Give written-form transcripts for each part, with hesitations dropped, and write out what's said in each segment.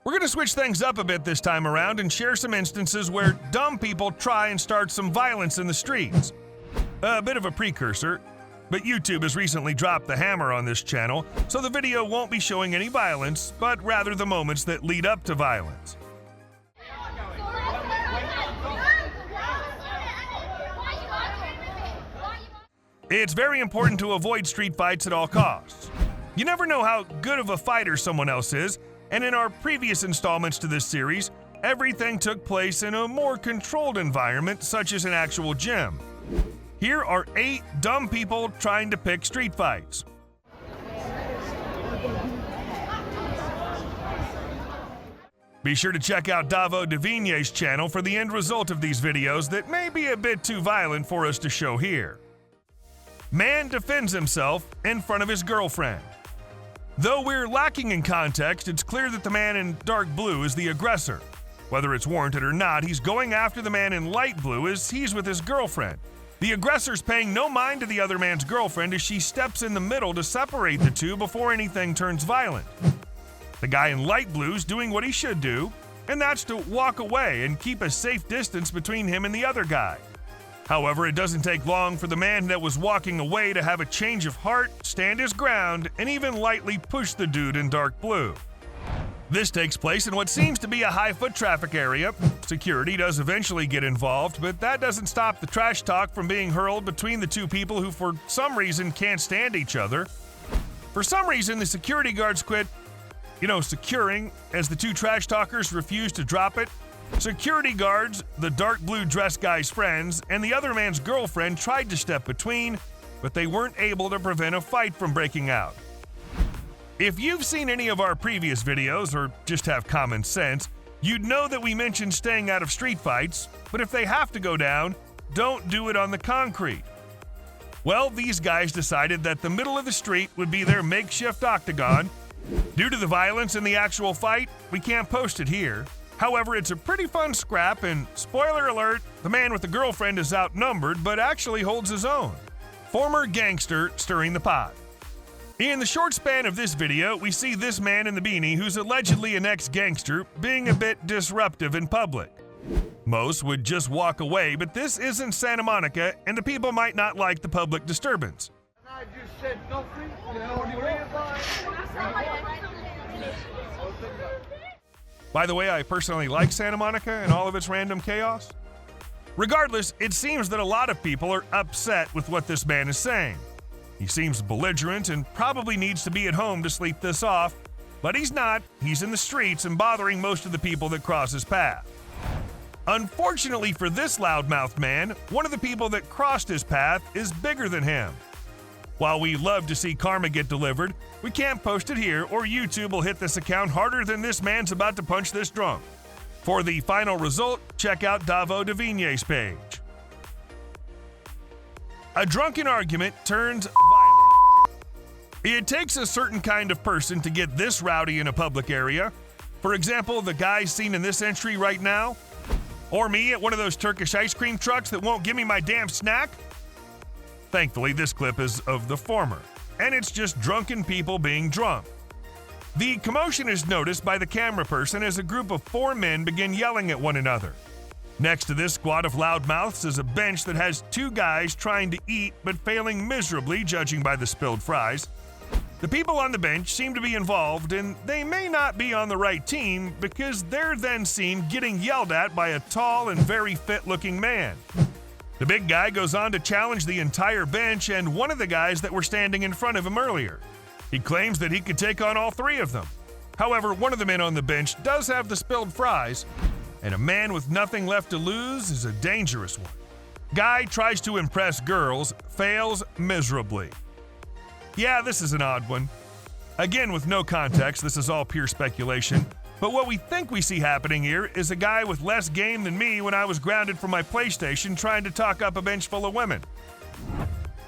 We're going to switch things up a bit this time around and share some instances where dumb people try and start some violence in the streets. A bit of a precursor, but YouTube has recently dropped the hammer on this channel, so the video won't be showing any violence, but rather the moments that lead up to violence. It's very important to avoid street fights at all costs. You never know how good of a fighter someone else is, and in our previous installments to this series, everything took place in a more controlled environment, such as an actual gym. Here are 8 dumb people trying to pick street fights. Be sure to check out Davo Devigne's channel for the end result of these videos that may be a bit too violent for us to show here. Man defends himself in front of his girlfriend. Though we're lacking in context, it's clear that the man in dark blue is the aggressor. Whether it's warranted or not, he's going after the man in light blue as he's with his girlfriend. The aggressor's paying no mind to the other man's girlfriend as she steps in the middle to separate the two before anything turns violent. The guy in light blue's doing what he should do, and that's to walk away and keep a safe distance between him and the other guy. However, it doesn't take long for the man that was walking away to have a change of heart, stand his ground, and even lightly push the dude in dark blue. This takes place in what seems to be a high foot traffic area. Security does eventually get involved, but that doesn't stop the trash talk from being hurled between the two people who for some reason can't stand each other. For some reason, the security guards quit, securing as the two trash talkers refuse to drop it. Security guards, the dark blue dress guy's friends, and the other man's girlfriend tried to step between, but they weren't able to prevent a fight from breaking out. If you've seen any of our previous videos or just have common sense, you'd know that we mentioned staying out of street fights, but if they have to go down, don't do it on the concrete. Well, these guys decided that the middle of the street would be their makeshift octagon. Due to the violence in the actual fight, we can't post it here. However, it's a pretty fun scrap, and spoiler alert, the man with the girlfriend is outnumbered but actually holds his own. Former gangster stirring the pot. In the short span of this video, we see this man in the beanie who's allegedly an ex-gangster being a bit disruptive in public. Most would just walk away, but this isn't Santa Monica, and the people might not like the public disturbance. I just said nothing. By the way, I personally like Santa Monica and all of its random chaos. Regardless, it seems that a lot of people are upset with what this man is saying. He seems belligerent and probably needs to be at home to sleep this off, but he's not. He's in the streets and bothering most of the people that cross his path. Unfortunately for this loudmouth man, one of the people that crossed his path is bigger than him. While we love to see karma get delivered, we can't post it here or YouTube will hit this account harder than this man's about to punch this drunk. For the final result, check out Davo Devigne's page. A drunken argument turns violent. It takes a certain kind of person to get this rowdy in a public area. For example, the guy seen in this entry right now. Or me at one of those Turkish ice cream trucks that won't give me my damn snack. Thankfully, this clip is of the former, and it's just drunken people being drunk. The commotion is noticed by the camera person as a group of 4 men begin yelling at one another. Next to this squad of loudmouths is a bench that has 2 guys trying to eat but failing miserably, judging by the spilled fries. The people on the bench seem to be involved, and they may not be on the right team because they're then seen getting yelled at by a tall and very fit-looking man. The big guy goes on to challenge the entire bench and one of the guys that were standing in front of him earlier. He claims that he could take on all 3 of them. However, one of the men on the bench does have the spilled fries, and a man with nothing left to lose is a dangerous one. Guy tries to impress girls, fails miserably. Yeah, this is an odd one. Again, with no context, this is all pure speculation. But what we think we see happening here is a guy with less game than me when I was grounded from my PlayStation trying to talk up a bench full of women.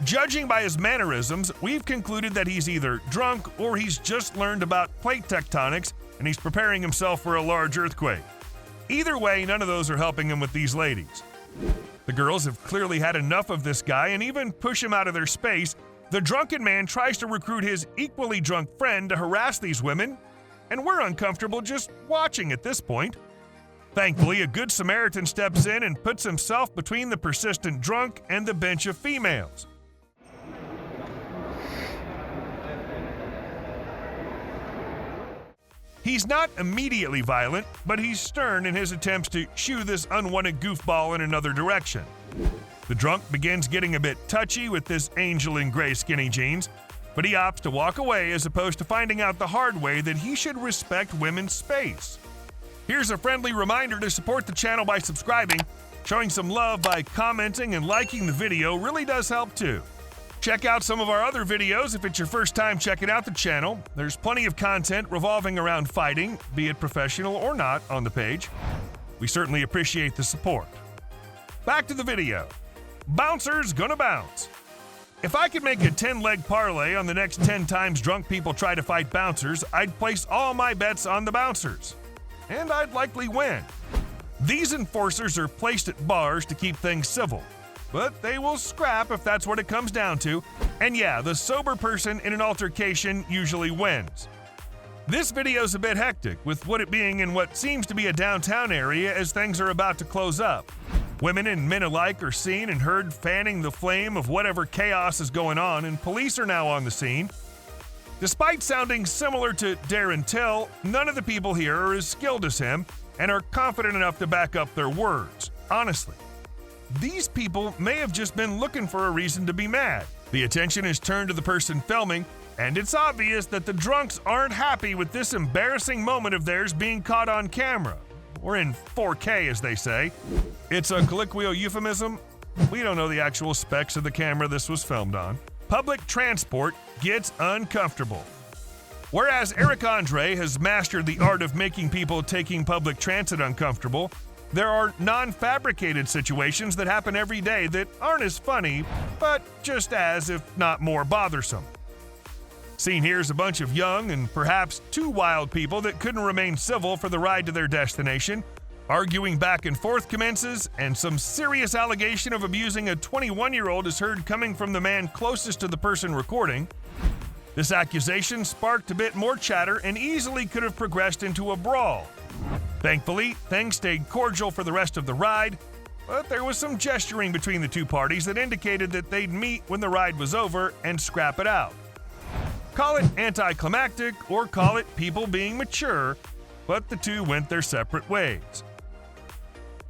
Judging by his mannerisms, we've concluded that he's either drunk or he's just learned about plate tectonics and he's preparing himself for a large earthquake. Either way, none of those are helping him with these ladies. The girls have clearly had enough of this guy and even push him out of their space. The drunken man tries to recruit his equally drunk friend to harass these women. and we're uncomfortable just watching at this point. Thankfully, a good Samaritan steps in and puts himself between the persistent drunk and the bench of females. He's not immediately violent, but he's stern in his attempts to shoo this unwanted goofball in another direction. The drunk begins getting a bit touchy with this angel in gray skinny jeans, but he opts to walk away as opposed to finding out the hard way that he should respect women's space. Here's a friendly reminder to support the channel by subscribing. Showing some love by commenting and liking the video really does help too. Check out some of our other videos if it's your first time checking out the channel. There's plenty of content revolving around fighting, be it professional or not, on the page. We certainly appreciate the support. Back to the video. Bouncers gonna bounce. If I could make a 10-leg parlay on the next 10 times drunk people try to fight bouncers, I'd place all my bets on the bouncers. And I'd likely win. These enforcers are placed at bars to keep things civil, but they will scrap if that's what it comes down to. And yeah, the sober person in an altercation usually wins. This video's a bit hectic, with it being in what seems to be a downtown area as things are about to close up. Women and men alike are seen and heard fanning the flame of whatever chaos is going on, and police are now on the scene. Despite sounding similar to Darren Till, none of the people here are as skilled as him and are confident enough to back up their words. Honestly, these people may have just been looking for a reason to be mad. The attention is turned to the person filming, and it's obvious that the drunks aren't happy with this embarrassing moment of theirs being caught on camera. Or in 4K, as they say. It's a colloquial euphemism. We don't know the actual specs of the camera this was filmed on. Public transport gets uncomfortable. Whereas Eric Andre has mastered the art of making people taking public transit uncomfortable, there are non-fabricated situations that happen every day that aren't as funny, but just as, if not more, bothersome. Seen here is a bunch of young and perhaps too wild people that couldn't remain civil for the ride to their destination. Arguing back and forth commences, and some serious allegation of abusing a 21-year-old is heard coming from the man closest to the person recording. This accusation sparked a bit more chatter and easily could have progressed into a brawl. Thankfully, things stayed cordial for the rest of the ride, but there was some gesturing between the two parties that indicated that they'd meet when the ride was over and scrap it out. Call it anticlimactic or call it people being mature, but the two went their separate ways.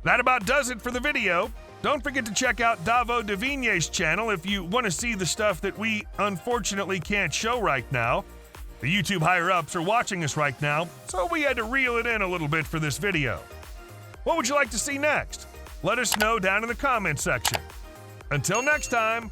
That about does it for the video. Don't forget to check out Davo Devigne's channel if you want to see the stuff that we unfortunately can't show right now. The YouTube higher-ups are watching us right now, so we had to reel it in a little bit for this video. What would you like to see next? Let us know down in the comments section. Until next time,